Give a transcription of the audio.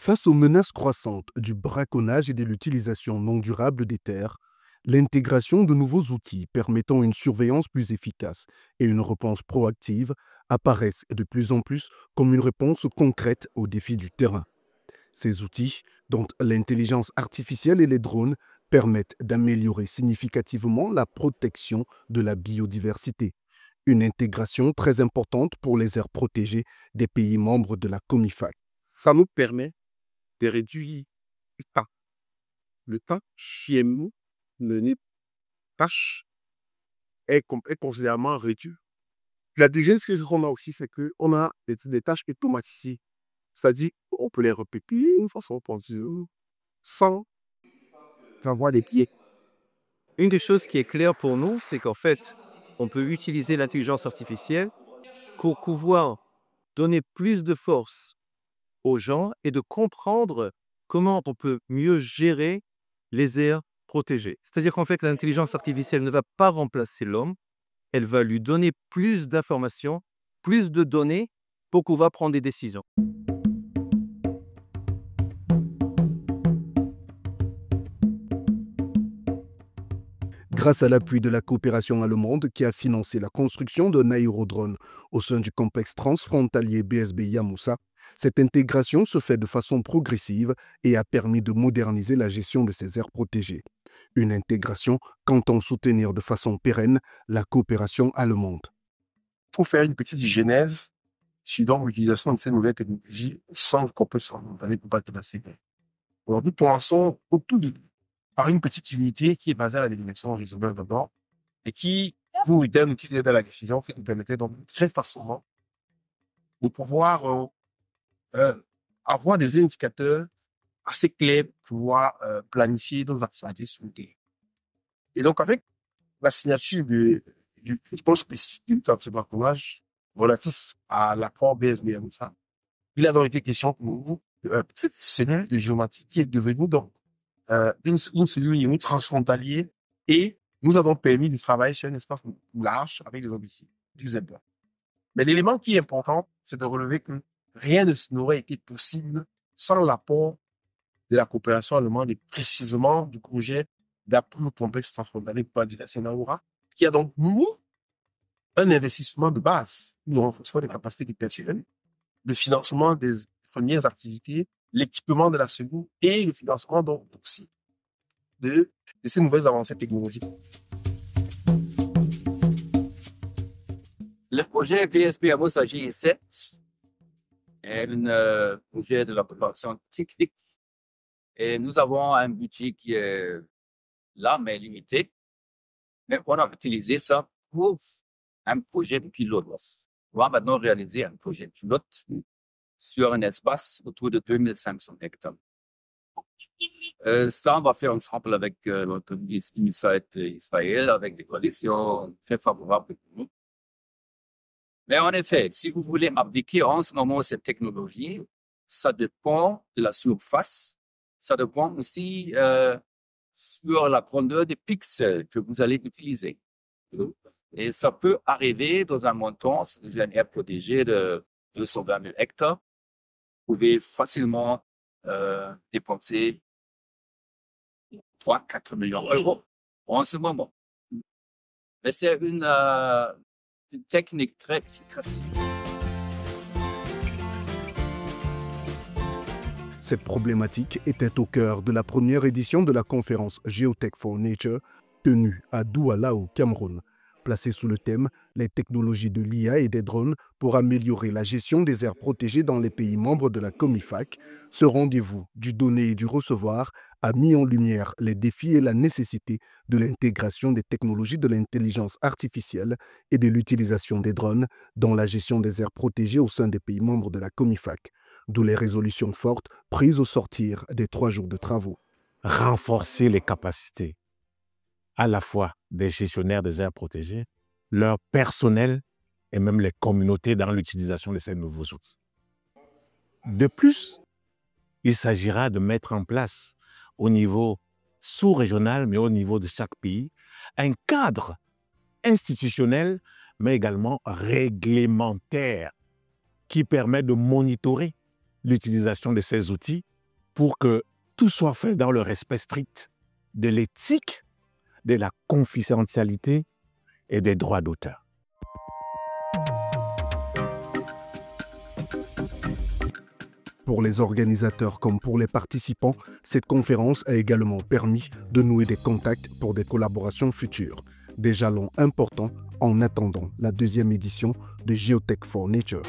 Face aux menaces croissantes du braconnage et de l'utilisation non durable des terres, l'intégration de nouveaux outils permettant une surveillance plus efficace et une réponse proactive apparaissent de plus en plus comme une réponse concrète aux défis du terrain. Ces outils, dont l'intelligence artificielle et les drones, permettent d'améliorer significativement la protection de la biodiversité, une intégration très importante pour les aires protégées des pays membres de la COMIFAC. Ça nous permet de réduire le temps. Le temps chez nous, mener tâche est considérablement réduit. La deuxième chose qu'on a aussi, c'est qu'on a des tâches automatisées. C'est-à-dire qu'on peut les répéter une façon continue sans avoir des pieds. Une des choses qui est claire pour nous, c'est qu'en fait, on peut utiliser l'intelligence artificielle pour pouvoir donner plus de force aux gens et de comprendre comment on peut mieux gérer les aires protégées. C'est-à-dire qu'en fait, l'intelligence artificielle ne va pas remplacer l'homme, elle va lui donner plus d'informations, plus de données pour pouvoir prendre des décisions. Grâce à l'appui de la coopération allemande qui a financé la construction d'un aérodrome au sein du complexe transfrontalier BSB Yamoussa, cette intégration se fait de façon progressive et a permis de moderniser la gestion de ces aires protégées. Une intégration qu'entend soutenir de façon pérenne la coopération allemande. Il faut faire une petite genèse sur l'utilisation de ces nouvelles technologies sans qu'on puisse s'en aller pour battre la CPR. Aujourd'hui, pour l'instant, par une petite unité qui est basée à la définition horizontale d'abord et qui vous donne un outil d'aide à la décision qui nous permettait donc très facilement de pouvoir avoir des indicateurs assez clairs pour pouvoir planifier nos activités sur le terrain. Et donc, avec la signature du protocole spécifique du braconnage relatif à l'accord BSB comme ça, il a donc été question pour nous cette cellule de géométrie qui est devenue donc une cellule transfrontalière et nous avons permis de travailler sur un espace large avec des objectifs plus importants. Mais l'élément qui est important, c'est de relever que rien n'aurait été possible sans l'apport de la coopération allemande et précisément du projet d'appui au complexe transfrontalier pour la Naoura, qui a donc mis un investissement de base, le renforcement des capacités du personnel, le financement des premières activités, l'équipement de la seconde et le financement donc aussi de ces nouvelles avancées technologiques. Le projet BSB Yamoussa GI7 est un projet de la préparation technique et nous avons un budget qui est là, mais limité. Mais on a utilisé ça pour un projet pilote. On va maintenant réaliser un projet pilote sur un espace autour de 2500 hectares. Ça, on va faire ensemble avec l'entreprise Insight Israël, avec des conditions très favorables pour nous. Mais en effet, si vous voulez appliquer en ce moment cette technologie, ça dépend de la surface, ça dépend aussi sur la grandeur des pixels que vous allez utiliser. Et ça peut arriver dans un montant, si vous avez une aire protégée de 220 000 hectares, vous pouvez facilement dépenser 3-4 millions d'euros en ce moment. Mais c'est une technique très efficace. Cette problématique était au cœur de la première édition de la conférence Geotech for Nature tenue à Douala au Cameroun, placée sous le thème « Les technologies de l'IA et des drones pour améliorer la gestion des aires protégées dans les pays membres de la COMIFAC ». Ce rendez-vous du donner et du recevoir a mis en lumière les défis et la nécessité de l'intégration des technologies de l'intelligence artificielle et de l'utilisation des drones dans la gestion des aires protégées au sein des pays membres de la COMIFAC, d'où les résolutions fortes prises au sortir des 3 jours de travaux. Renforcer les capacités à la fois des gestionnaires des aires protégées, leur personnel et même les communautés dans l'utilisation de ces nouveaux outils. De plus, il s'agira de mettre en place au niveau sous-régional, mais au niveau de chaque pays, un cadre institutionnel, mais également réglementaire qui permet de monitorer l'utilisation de ces outils pour que tout soit fait dans le respect strict de l'éthique, de la confidentialité et des droits d'auteur. Pour les organisateurs comme pour les participants, cette conférence a également permis de nouer des contacts pour des collaborations futures, des jalons importants en attendant la deuxième édition de Geotech for Nature.